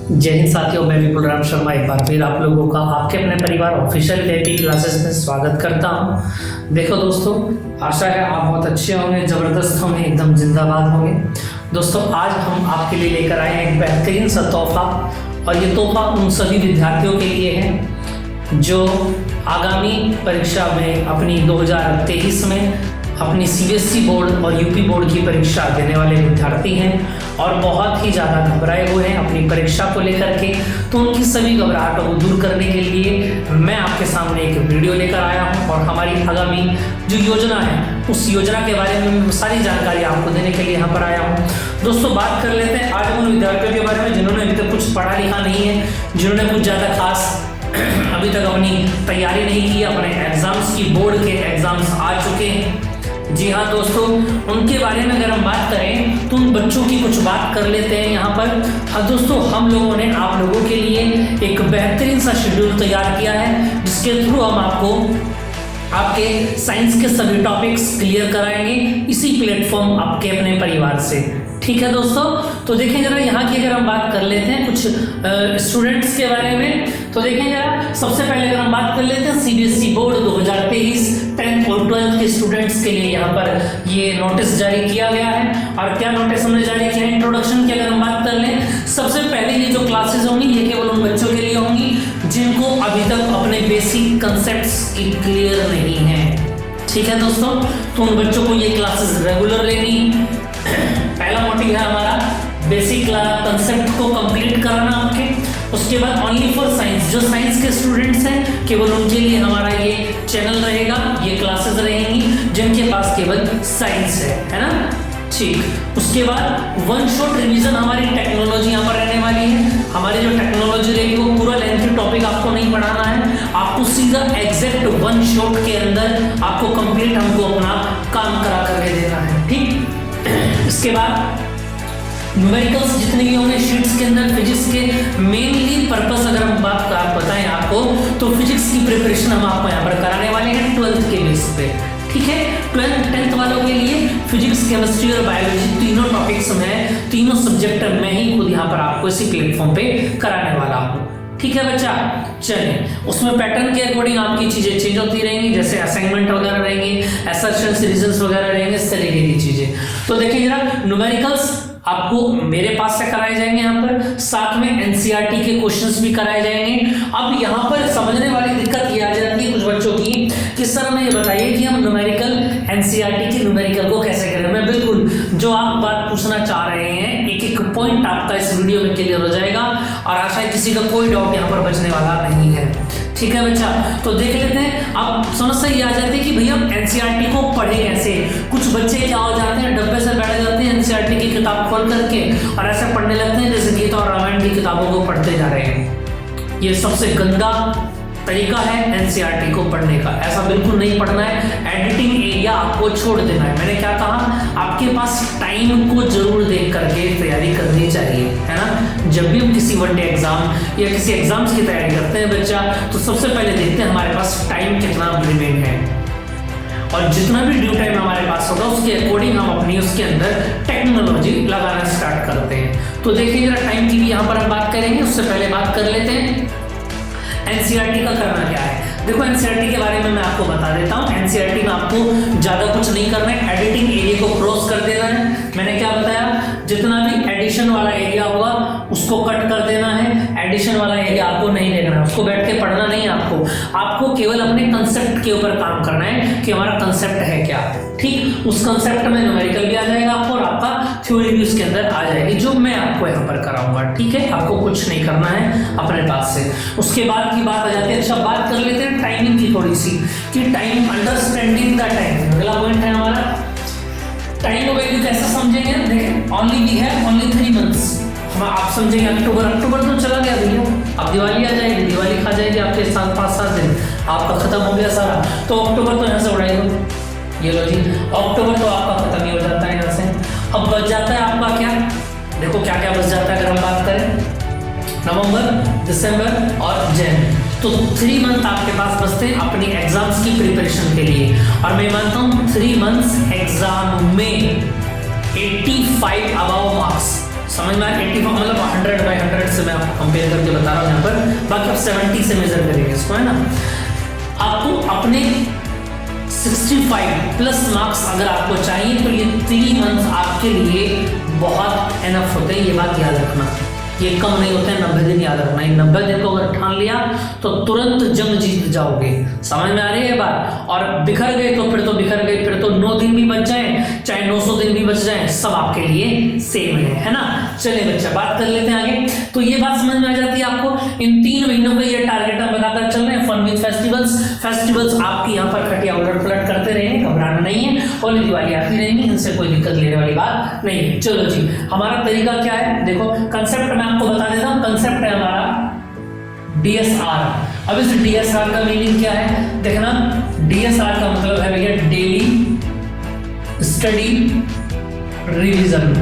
जय हिंद साथियों, मैं विपुल राम शर्मा एक बार फिर आप लोगों का आपके अपने परिवार ऑफिशियल वीआईपी क्लासेस में स्वागत करता हूं। देखो दोस्तों, आशा है आप बहुत अच्छे होंगे, ज़बरदस्त होंगे, एकदम जिंदाबाद होंगे। दोस्तों, आज हम आपके लिए लेकर आए हैं एक बेहतरीन सा तोहफा, और ये तोहफा उन सभी विद्यार्थियों के लिए है जो आगामी परीक्षा में अपनी 2023 में अपनी सीबीएसई बोर्ड और यूपी बोर्ड की परीक्षा देने वाले विद्यार्थी हैं और बहुत ही ज़्यादा घबराए हुए हैं अपनी परीक्षा को लेकर के। तो उनकी सभी घबराहटों को दूर करने के लिए मैं आपके सामने एक वीडियो लेकर आया हूं और हमारी आगामी जो योजना है उस योजना के बारे में सारी जानकारी आपको देने के लिए यहाँ पर आया हूँ। दोस्तों, बात कर लेते हैं आज उन विद्यार्थियों के बारे में जिन्होंने अभी तक कुछ पढ़ा लिखा नहीं है, जिन्होंने कुछ ज़्यादा खास अभी तक अपनी तैयारी नहीं की, अपने एग्जाम्स की बोर्ड के एग्जाम्स आ चुके हैं। जी हाँ दोस्तों, उनके बारे में अगर हम बात करें तो उन बच्चों की कुछ बात कर लेते हैं यहाँ पर। हाँ दोस्तों, हम लोगों ने आप लोगों के लिए एक बेहतरीन सा शेड्यूल तैयार किया है जिसके थ्रू हम आपको आपके साइंस के सभी टॉपिक्स क्लियर कराएंगे इसी प्लेटफॉर्म आपके अपने परिवार से। ठीक है दोस्तों, तो देखें जरा यहाँ की अगर हम बात कर लेते हैं कुछ स्टूडेंट्स के बारे में, तो देखें जरा सबसे पहले अगर हम बात कर लेते हैं सीबीएसई बोर्ड 2023 10th और 12th के स्टूडेंट्स के लिए यहाँ पर ये नोटिस जारी किया गया है। और क्या नोटिस हमने जारी किया है? इंट्रोडक्शन की अगर हम बात कर लें, सबसे पहले ये जो क्लासेस होंगी ये केवल उन बच्चों के लिए होंगी जिनको अभी तक अपने बेसिक कंसेप्ट्स क्लियर नहीं है। ठीक है दोस्तों, तो उन बच्चों को ये क्लासेस रेगुलर लेनी। पहला मोटिव है हमारा बेसिक कंसेप्ट को कंप्लीट कराना आपके। उसके बाद ओनली फॉर साइंस, जो साइंस के स्टूडेंट्स हैं केवल उनके लिए हमारा ये चैनल रहेगा, ये क्लासेस रहेंगी जिनके पास केवल साइंस है ना। ठीक, उसके बाद वन शॉट रिवीजन हमारी टेक्नोलॉजी यहाँ पर रहने वाली है। हमारी जो टेक्नोलॉजी रहेगी वो पूरा लेंथी टॉपिक आपको नहीं पढ़ाना है, आपको सीधा एग्जैक्ट वन शॉट के अंदर आपको कंप्लीट हमको अपना काम करा करके देना है। ठीक, इसके बाद न्यूमेरिकल्स जितने भी होंगे शीट्स के अंदर, फिजिक्स के मेनली पर्पस अगर हम बात बताएं आपको तो फिजिक्स की प्रिपरेशन हम आपको यहाँ पर कराने वाले हैं 12th के बेस पे। ठीक है, 12th 10th वालों के लिए फिजिक्स, केमिस्ट्री और बायोलॉजी तीनों टॉपिक्स में, तीनों सब्जेक्ट मैं ही खुद यहाँ पर आपको इसी प्लेटफॉर्म पे कराने वाला हूँ। ठीक है बच्चा, चलिए उसमें पैटर्न के अकॉर्डिंग आपकी चीजें चेंज होती रहेंगी, जैसे असाइनमेंट वगैरह रहेंगे, असर्शंस, रीजंस वगैरह रहेंगे, इस तरीके की चीजें। तो देखिए जरा, न्यूमेरिकल्स आपको मेरे पास से कराए जाएंगे यहाँ पर, साथ में एनसीईआरटी के क्वेश्चंस भी कराए जाएंगे। अब यहाँ पर समझने वाली दिक्कत ये आ जाती है कुछ बच्चों की कि सर हमें ये बताइए कि हम न्यूमेरिकल एनसीईआरटी के न्यूमेरिकल को कैसे करें। मैं बिल्कुल जो आप बात पूछना चाह रहे हैं एक एक पॉइंट आपका इस वीडियो में क्लियर हो जाएगा और आशा है किसी का कोई डाउट यहाँ पर बचने वाला नहीं है। ठीक है बच्चा, तो देख लेते हैं। अब समस्या ये आ जाती है कि भैया एनसीईआरटी को पढ़े कैसे। कुछ बच्चे क्या हो जाते हैं, डब्बे से बैठ जाते हैं एनसीईआरटी की किताब खोल करके और ऐसे पढ़ने लगते हैं जैसे गीता और रामायण की किताबों को पढ़ते जा रहे हैं। ये सबसे गंदा तरीका है एनसीईआरटी को पढ़ने का, ऐसा बिल्कुल नहीं पढ़ना है। एडिटिंग एरिया आपको छोड़ देना है। मैंने क्या कहा, आपके पास टाइम को जरूर देख करके तैयारी करनी चाहिए, है ना। जब भी हम किसी वनडे एग्जाम या किसी एग्जाम्स की तैयारी करते हैं बच्चा, तो सबसे पहले देखते हैं हमारे पास टाइम कितना रिमेन है, और जितना भी ड्यू टाइम हमारे पास होगा उसके अकॉर्डिंग हम अपनी उसके अंदर टेक्नोलॉजी लगाना स्टार्ट करते हैं। तो देखिए जरा, टाइम की भी यहाँ पर हम बात करेंगे, उससे पहले बात कर लेते हैं एनसीईआरटी का करना क्या है। देखो, एनसीईआरटी के बारे में मैं आपको बता देता हूँ। एनसीईआरटी में आपको ज्यादा कुछ नहीं करना है, एडिटिंग एरिया को क्रॉस कर देना है। मैंने क्या बताया, जितना भी एडिशन वाला एरिया होगा उसको कट कर देना है। एडिशन वाला एरिया आपको नहीं देखना है, उसको बैठ के पढ़ना नहीं है आपको केवल अपने कंसेप्ट के ऊपर काम करना है कि हमारा कंसेप्ट है क्या। ठीक, उस कंसेप्ट में न्यूमेरिकल भी आ जाएगा आपको और आपका थ्योरी भी उसके अंदर आ जाएगी, जो मैं आपको यहाँ पर कराऊंगा। ठीक है, आपको कुछ नहीं करना है अपने पास से। उसके बाद की बात आ जाती है, अच्छा बात कर लेते हैं टाइमिंग की थोड़ी सी, कि टाइम, अंडरस्टैंडिंग द टाइम अगला पॉइंट है हमारा। टाइम को वैल्यू कैसे समझेंगे, देखें, only we have only 3 months. आप समझेंगे अक्टूबर तो चला गया भैया, अब दिवाली आ जाएगी, दिवाली खा जाएगी आपके 5-7 दिन, आपका खत्म हो गया सारा। तो अक्टूबर तो यहाँ से उड़ाई दो, ये लो जी, अक्टूबर तो आपका खत्म ही हो जाता है यहाँ से। अब बच जाता है आपका क्या, देखो क्या क्या बच जाता है अगर हम बात करें, नवंबर, दिसंबर और जनवरी। तो 3 मंथ आपके पास बचते हैं अपनी एग्जाम्स की प्रिपरेशन के लिए। और मैं मानता हूँ 3 मंथ्स एग्जाम में 85 अबव मार्क्स समझ में 84 मतलब 100/100 से मैं आपको कंपेयर करके बता रहा हूँ यहाँ पर। बाकी आप 70 से मेजर करेंगे इसको, है ना। आपको अपने 65 प्लस मार्क्स अगर आपको चाहिए तो ये 3 मंथ आपके लिए बहुत एनफ होते हैं, ये बात याद रखना। ये कम नहीं होते हैं, 90 दिन याद रखना। 90 दिन को अगर ठान लिया तो तुरंत जंग जीत जाओगे। समझ में आ रही है बात। और बिखर गए तो फिर तो बिखर गए, फिर तो 9 दिन भी बच जाए चाहे 900 दिन भी बच जाए, सब आपके लिए सेम है ना। चलिए बच्चा बात कर लेते हैं आगे। तो ये बात समझ में आ जाती है आपको। इन 3 महीनों में ये टारगेट हम लगातार चल रहे हैं। फन विद फेस्टिवल्स आपकी यहाँ पर खटिया उलट पलट करते रहेंगे, घबराना नहीं है। होली दिवाली आती रहेंगी, इनसे कोई दिक्कत लेने वाली बात नहीं है। चलो जी, हमारा तरीका क्या है, देखो कंसेप्ट में आपको बता देता हूं। कंसेप्ट है हमारा DSR। अब इस DSR का मीनिंग क्या है देखना। DSR का मतलब है भैया डेली स्टडी रिवीजन।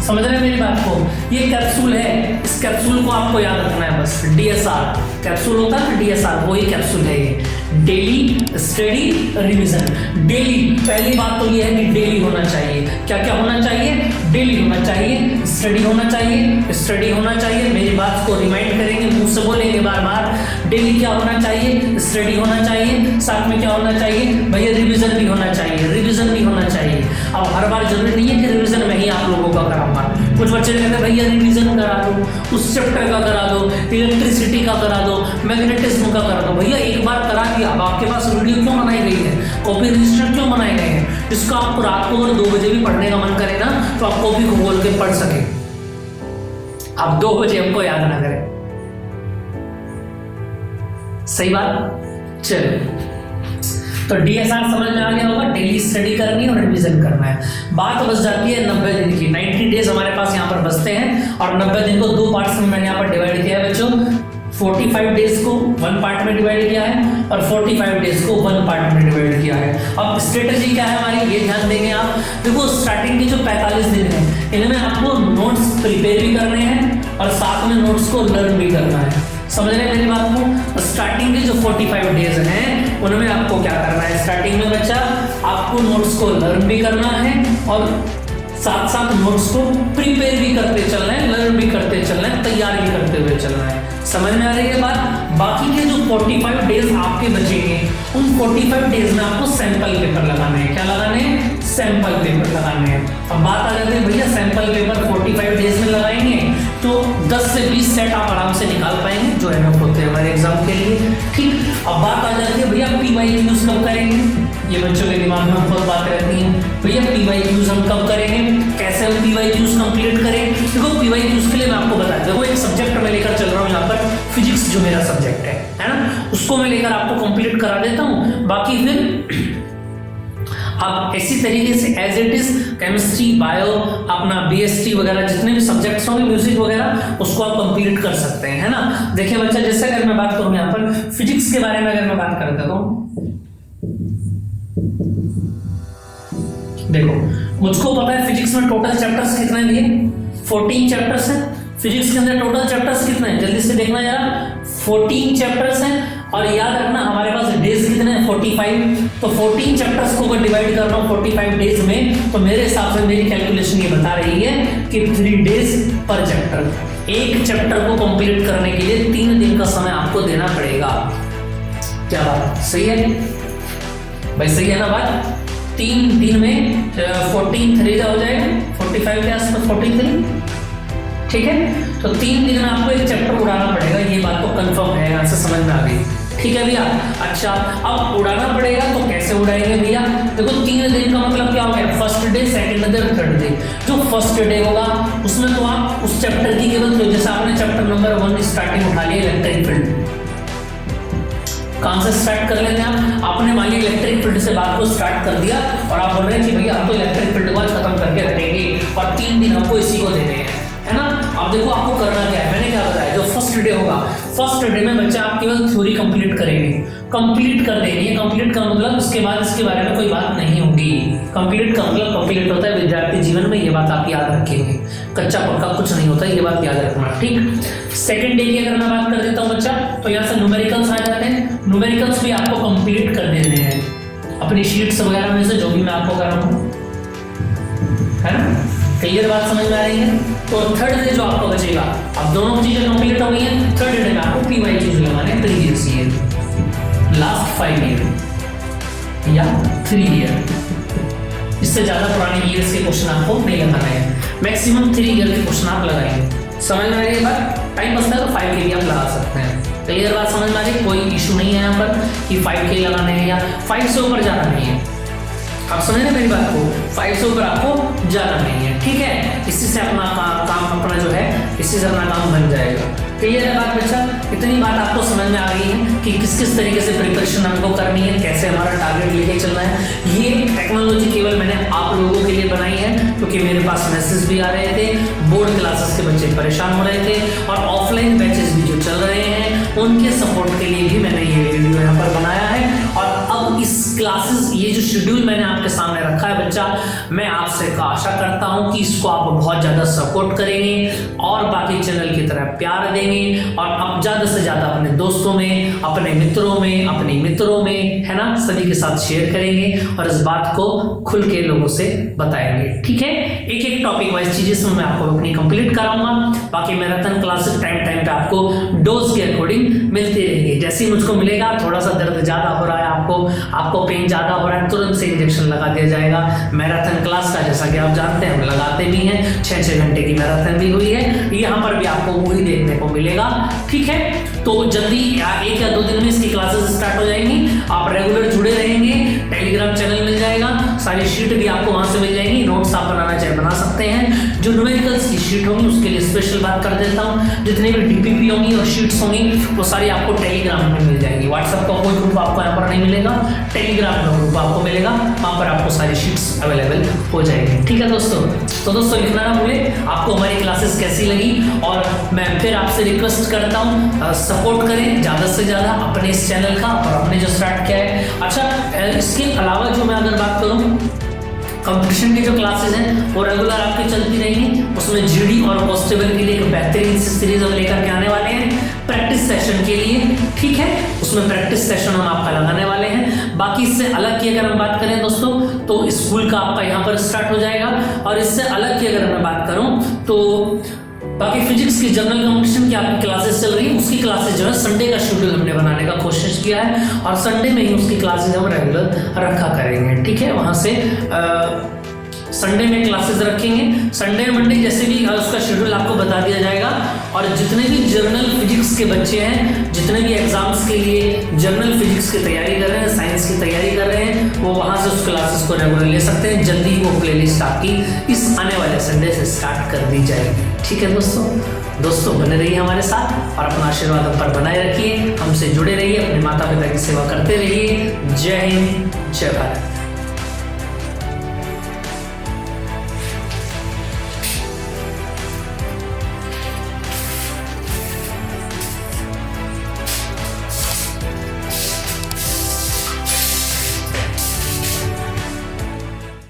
समझ रहे हैं मेरी बात को। ये कैप्सूल है, इस कैप्सूल को आपको याद रखना है बस। DSR कैप्सूल होता है, DSR वही कैप्सूल है ये, डेली स्टडी रिवीजन। डेली पहली बात तो ये है कि डेली होना चाहिए। क्या क्या होना चाहिए, डेली होना चाहिए, स्टडी होना चाहिए, स्टडी होना चाहिए। मेरी बात को रिमाइंड करेंगे, मुंह से बोलेंगे बार बार। डेली क्या होना चाहिए, स्टडी होना चाहिए, साथ में क्या होना चाहिए भैया, रिवीजन भी होना चाहिए, रिवीजन भी होना चाहिए। अब हर बार जरूरी नहीं है कि रिवीजन मैं ही आप लोगों का कराऊंगा। कुछ बच्चे कहते हैं भैया रिवीजन करा दो, उस चैप्टर का करा दो, इलेक्ट्रिसिटी का करा दो, मैग्नेटिज्म का करा दो। भैया एक बार करा दिया, अब आपके पास वीडियो क्यों बनाई गई है, कॉपी रजिस्टर क्यों बनाए गए हैं। इसका आपको रात को अगर 2 बजे भी पढ़ने का मन करे ना तो आप कॉपी को खोल के पढ़ सके। आप 2 बजे हमको याद ना करें, सही बात। चलो तो DSR समझ में आ गया होगा, डेली स्टडी करनी और रिवीजन करना है। बात बच जाती है 90 दिन की। 90 डेज हमारे पास यहाँ पर बचते हैं और 90 दिन को 2 पार्ट्स में मैंने यहाँ पर डिवाइड किया है बच्चों। 45 डेज को 1 पार्ट में डिवाइड किया है और 45 डेज को 1 पार्ट में डिवाइड किया है। अब स्ट्रेटजी क्या है हमारी, ये ध्यान देंगे आप। देखो स्टार्टिंग के जो 45 दिन है इनमें आपको नोट्स प्रिपेयर भी करने हैं और साथ में नोट्स को लर्न भी करना है। समझ रहे हैं मेरी बात को। स्टार्टिंग के जो 45 डेज हैं उनमें आपको क्या करना है, स्टार्टिंग में बच्चा आपको नोट्स को लर्न भी करना है और साथ साथ नोट्स को प्रिपेयर भी करते चलना है, लर्न भी करते चलना है, तैयार भी करते हुए चलना है। समझ में आ रही है बात। बाकी के जो 45 डेज आपके बचेंगे उन 45 डेज में आपको सैंपल पेपर लगाने हैं। क्या लगाने हैं, सैंपल पेपर लगाने हैं। अब बात आ जाती है भैया सैंपल पेपर 45 डेज में लगाएंगे तो 10 से 20 सेट आप आराम से निकाल पाएंगे जो एनफ होते हैं हमारे एग्जाम के लिए। ठीक, अब बात आ जाती है भैया PYQs कब करेंगे। ये बच्चों के दिमाग में बहुत बातें रहती हैं, भैया PYQs हम कब करेंगे, कैसे हम PYQs कंप्लीट करें। देखो PYQs के लिए मैं आपको बता दूं, एक सब्जेक्ट मैं लेकर चल रहा हूँ यहाँ पर, फिजिक्स जो मेरा सब्जेक्ट है ना, उसको मैं लेकर आपको कंप्लीट करा देता हूँ। बाकी फिर आप इसी तरीके से as it is chemistry, bio, अपना BST वगैरह जितने भी सब्जेक्ट्स होंगे, म्यूजिक वगैरह, उसको आप कंप्लीट कर सकते हैं, है ना। देखिए बच्चा, जैसे अगर मैं बात करूँ यहाँ पर फिजिक्स के बारे में, अगर मैं बात कर देता हूँ, देखो मुझको पता है फिजिक्स में टोटल चैप्टर्स कितने हैं, 14 चैप्टर्स हैं। फिजिक्स के अंदर टोटल चैप्टर्स कितने हैं, जल्दी से देखना यार, 14 चैप्टर्स हैं। और याद रखना हमारे पास डेज कितने हैं, 45। तो 14 चैप्टर्स को अगर डिवाइड कर रहा हूँ 45 डेज में, तो मेरे हिसाब से मेरी कैलकुलेशन ये बता रही है कि 3 डेज पर चैप्टर। एक चैप्टर को कंप्लीट करने के लिए 3 दिन का समय आपको देना पड़ेगा। क्या बात सही है भाई, सही है ना बात। 3 दिन में 14 3 हो जाएगा, 45 के आसपास 43, ठीक है। तो 3 दिन में आपको एक चैप्टर उड़ाना पड़ेगा, ये बात तो कंफर्म है, यहाँ से समझ में आ गई, ठीक है भैया। अच्छा, अब उड़ाना पड़ेगा तो कैसे उड़ाएंगे भैया। देखो 3 दिन का मतलब क्या हो गया, first day, second day, third day. जो फर्स्ट डे होगा उसमें तो आप उस चैप्टर की केवल, तो जैसे आपने चैप्टर नंबर 1 स्टार्टिंग उठा लिया इलेक्ट्रिक फील्ड, कहां से स्टार्ट कर लेते हैं आपने मान लिया इलेक्ट्रिक फील्ड से बात को स्टार्ट कर दिया और आप बोल रहे हैं कि भैया हम तो इलेक्ट्रिक फील्ड को खत्म करके रखेंगे और 3 दिन हमको इसी को देने हैं, है ना। अब देखो आपको करना क्या है, मैंने क्या बताया, जो फर्स्ट डे होगा, फर्स्ट डे में बच्चा आप केवल थ्योरी कंप्लीट करेंगे, कंप्लीट कर देंगे। कंप्लीट का मतलब उसके बाद इसके बारे में कोई बात नहीं होगी। कंप्लीट का मतलब कंप्लीट होता है विद्यार्थी जीवन में, ये बात आप याद रखेंगे। कच्चा पक्का कुछ नहीं होता, ये बात याद रखना, ठीक। सेकंड डे की अगर मैं बात कर देता हूँ बच्चा, तो यहाँ से न्यूमेरिकल्स आ जाते हैं। न्यूमेरिकल्स भी आपको कंप्लीट कर देने हैं अपनी शीट्स वगैरह में से, जो भी मैं आपको कराऊँ, है ना। क्लियर बात समझ में आ रही है। और थर्ड डे जो आपका बचेगा, अब दोनों चीजें कंप्लीट हो गई हैं, थर्ड डे में आपको PYQ लगाने प्रीवियस ईयर, लास्ट 5 ईयर या 3 ईयर, इससे ज्यादा पुराने ईयर्स के क्वेश्चन आपको नहीं लगाना है, मैक्सिमम 3 ईयर के क्वेश्चन आप लगाएंगे। समझ में आ रही है बात? टाइम बचता है तो 5 के भी आप लगा सकते हैं। क्लियर बात समझ में आ रही है? कोई इशू नहीं है यहाँ पर कि 5K लगाने हैं या 5 से ऊपर जाना नहीं है। आप समझ रहे मेरी बात को? 5 से ऊपर आपको जाना नहीं है, ठीक है? इसी से अपना काम अपना जो है, इसी से अपना काम बन जाएगा। क्लियर है बात बच्चा? इतनी बात आपको समझ में आ गई है कि किस किस तरीके से प्रिपरेशन हमको करनी है, कैसे हमारा टारगेट लेके चलना है। ये टेक्नोलॉजी केवल मैंने आप लोगों के लिए बनाई है क्योंकि मेरे पास मैसेज भी आ रहे थे, बोर्ड क्लासेस के बच्चे परेशान हो रहे थे और ऑफलाइन बैचेस भी जो चल रहे हैं उनके सपोर्ट के लिए भी मैंने ये वीडियो यहाँ पर बनाया है। और अब इस क्लासेस, ये जो शेड्यूल मैंने आपके सामने रखा है बच्चा, मैं आपसे आशा करता हूँ कि इसको आप बहुत ज़्यादा सपोर्ट करेंगे और बाकी चैनल की तरह प्यार देंगे और अब ज़्यादा से ज़्यादा अपने दोस्तों में, अपने मित्रों में, अपनी मित्रों में, है ना, सभी के साथ शेयर करेंगे और इस बात को खुल के लोगों से बताएंगे, ठीक है? एक एक टॉपिक वाइज चीजें मैं आपको अपनी कंप्लीट कराऊंगा। बाकी मैराथन क्लासेस टाइम टाइम पे आपको डोज के अकॉर्डिंग मिलते रहेंगे। जैसे ही मुझको मिलेगा थोड़ा सा दर्द ज्यादा हो रहा है, आपको पेन ज्यादा हो रहा है, तुरंत से इंजेक्शन लगा दिया जाएगा। मैराथन क्लास का जैसा कि आप जानते हैं हम लगाते भी हैं, 6-6 घंटे की मैराथन भी हुई है, यहाँ पर भी आपको वही देखने को मिलेगा, ठीक है? तो जल्दी 1 या 2 दिन में इसकी क्लासेस स्टार्ट हो जाएंगी। आप रेगुलर जुड़े रहेंगे, टेलीग्राम चैनल मिल जाएगा, सारी शीट भी आपको वहां से मिल जाएंगी, नोट्स आप बनाना चाहे बना सकते हैं। जो न्यूमेरिकल्स की शीट होगी उसके लिए स्पेशल बात कर देता हूँ, जितने भी DPP होंगी और शीट्स होंगी वो सारी आपको टेलीग्राम में मिल जाएंगी। व्हाट्सएप का कोई ग्रुप आपको यहाँ पर नहीं मिलेगा, टेलीग्राम का ग्रुप आपको मिलेगा, वहाँ पर आपको सारी शीट्स अवेलेबल हो जाएगी, ठीक है दोस्तों? तो दोस्तों लिखना ना भूले आपको हमारी क्लासेस कैसी लगी, और मैं फिर आपसे रिक्वेस्ट करता हूँ सपोर्ट करें ज़्यादा से ज़्यादा अपने इस चैनल का, और हमने जो स्टार्ट किया है। अच्छा, इसके अलावा जो मैं अगर बात करूँ, कंपटीशन की जो क्लासेस हैं वो रेगुलर आपकी चलती रहेंगी, उसमें GD और कॉन्स्टेबल के लिए एक बेहतरीन सीरीज हम लेकर के आने वाले हैं प्रैक्टिस सेशन के लिए, ठीक है? उसमें प्रैक्टिस सेशन हम आपका लगाने वाले हैं। बाकी इससे अलग की अगर हम बात करें दोस्तों, तो स्कूल का आपका यहाँ पर स्टार्ट हो जाएगा, और इससे अलग की अगर मैं बात करूँ तो बाकी फिजिक्स की जनरल कंपटीशन की आपकी क्लासेस चल रही है, उसकी क्लासेस जो है संडे का शेड्यूल हमने बनाने का कोशिश किया है, और संडे में ही उसकी क्लासेस हम रेगुलर रखा करेंगे, ठीक है? वहाँ से संडे में क्लासेस रखेंगे, संडे मंडे जैसे भी उसका शेड्यूल आपको बता दिया जाएगा। और जितने भी जर्नल फिजिक्स के बच्चे हैं, जितने भी एग्जाम्स के लिए जर्नल फिजिक्स की तैयारी कर रहे हैं, साइंस की तैयारी कर रहे हैं, वो वहाँ से उस क्लासेस को रेगुलर ले सकते हैं। जल्दी ही वो प्लेलिस्ट आपकी इस आने वाले संडे से स्टार्ट कर दी जाएगी, ठीक है दोस्तों? बने रहिए हमारे साथ और अपना आशीर्वाद हम पर बनाए रखिए, हमसे जुड़े रहिए, अपने माता पिता की सेवा करते रहिए। जय हिंद, जय भारत।